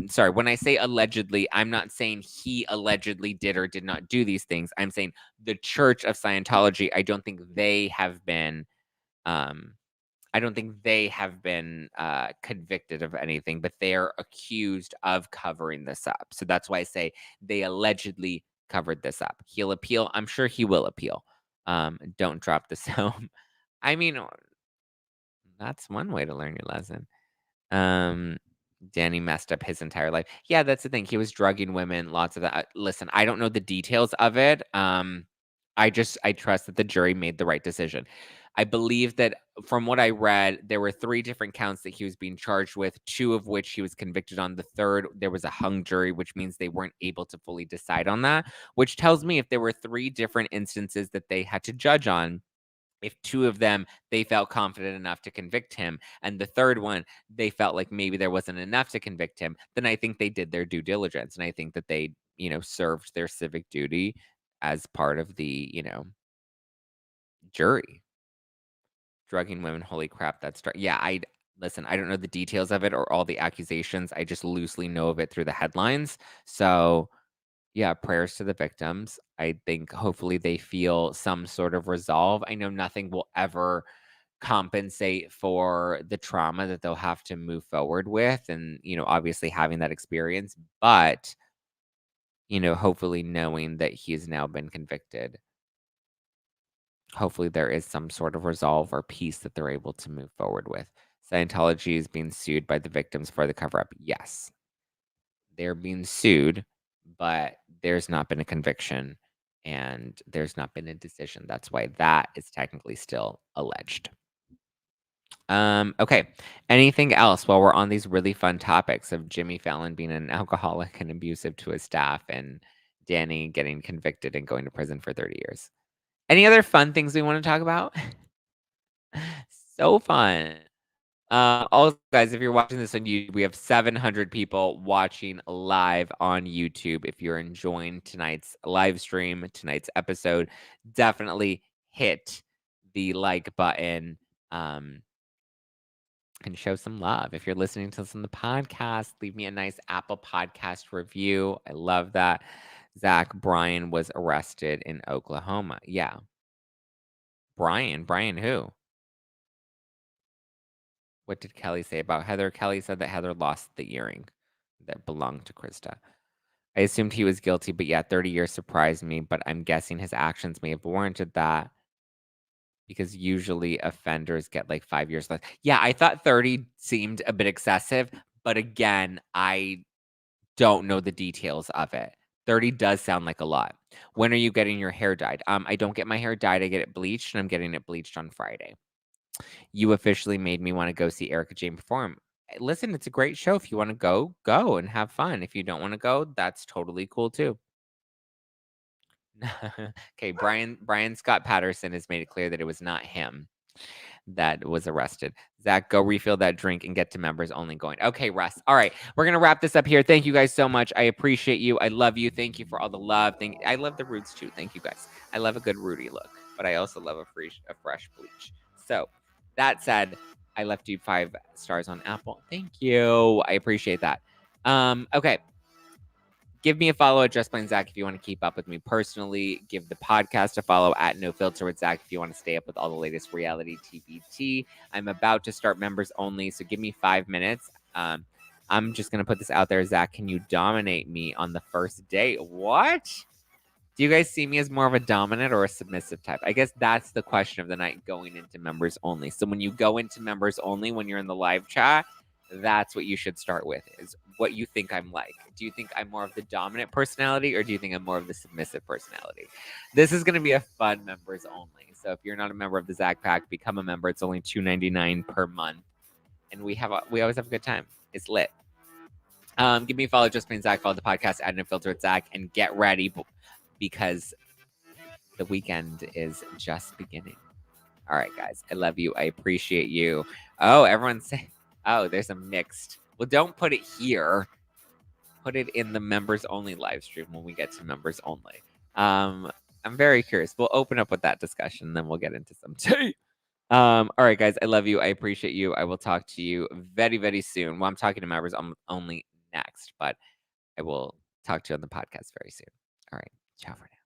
sorry, when I say allegedly, I'm not saying he allegedly did or did not do these things. I'm saying the Church of Scientology, I don't think they have been convicted of anything, but they are accused of covering this up. So that's why I say they allegedly covered this up. He'll appeal. I'm sure he will appeal. Don't drop the soap. I mean, that's one way to learn your lesson. Danny messed up his entire life. Yeah, that's the thing. He was drugging women, lots of that. Listen, I don't know the details of it. I trust that the jury made the right decision. I believe that from what I read, there were 3 different counts that he was being charged with, 2 of which he was convicted on. The third, there was a hung jury, which means they weren't able to fully decide on that, which tells me if there were 3 different instances that they had to judge on, if 2 of them they felt confident enough to convict him, and the third one they felt like maybe there wasn't enough to convict him, then I think they did their due diligence, and I think that they, served their civic duty as part of the, jury. Drugging women, holy crap, that's yeah, listen, I don't know the details of it or all the accusations. I just loosely know of it through the headlines. So, yeah, prayers to the victims. I think hopefully they feel some sort of resolve. I know nothing will ever compensate for the trauma that they'll have to move forward with and, obviously having that experience, but hopefully knowing that he has now been convicted, hopefully there is some sort of resolve or peace that they're able to move forward with. Scientology is being sued by the victims for the cover-up. Yes, they're being sued, but there's not been a conviction and there's not been a decision. That's why that is technically still alleged. Okay. Anything else while we're on these really fun topics of Jimmy Fallon being an alcoholic and abusive to his staff and Danny getting convicted and going to prison for 30 years? Any other fun things we want to talk about? So fun. Also, guys, if you're watching this on YouTube, we have 700 people watching live on YouTube. If you're enjoying tonight's live stream, tonight's episode, definitely hit the like button and show some love. If you're listening to this on the podcast, leave me a nice Apple Podcast review. I love that. Zach, Brian was arrested in Oklahoma. Yeah. Brian who? What did Kelly say about Heather? Kelly said that Heather lost the earring that belonged to Krista. I assumed he was guilty, but yeah, 30 years surprised me, but I'm guessing his actions may have warranted that because usually offenders get like 5 years less. Yeah, I thought 30 seemed a bit excessive, but again, I don't know the details of it. 30 does sound like a lot. When are you getting your hair dyed? I don't get my hair dyed. I get it bleached, and I'm getting it bleached on Friday. You officially made me want to go see Erica Jane perform. Listen, it's a great show. If you want to go, go and have fun. If you don't want to go, that's totally cool too. Okay, Brian Scott Patterson has made it clear that it was not him that was arrested. Zach, go refill that drink and get to members only going. Okay, Russ. All right, we're gonna wrap this up here. Thank you guys so much. I appreciate you. I love you. Thank you for all the love. I love the roots too. Thank you guys. I love a good Rudy look, but I also love a fresh bleach. So that said, I left you 5 stars on Apple. Thank you. I appreciate that. Okay. Give me a follow at Just Plain Zach if you want to keep up with me personally. Give the podcast a follow at No Filter with Zach if you want to stay up with all the latest reality TV tea. I'm about to start members only, so give me 5 minutes. I'm just going to put this out there. Zach, can you dominate me on the first date? What? Do you guys see me as more of a dominant or a submissive type? I guess that's the question of the night going into members only. So when you go into members only, when you're in the live chat, that's what you should start with, is what you think I'm like. Do you think I'm more of the dominant personality or do you think I'm more of the submissive personality? This is going to be a fun members only. So if you're not a member of the Zack Pack, become a member. It's only $2.99 per month. And we always have a good time. It's lit. Give me a follow, Just Plain Zach. Follow the podcast, Add No Filter with Zach, and get ready because the weekend is just beginning. All right, guys. I love you. I appreciate you. Oh, everyone's saying, oh, there's a mixed. Well, don't put it here. Put it in the members only live stream when we get to members only. I'm very curious. We'll open up with that discussion, then we'll get into some tea. All right, guys. I love you. I appreciate you. I will talk to you very, very soon. Well, I'm talking to members only next, but I will talk to you on the podcast very soon. All right. Ciao for now.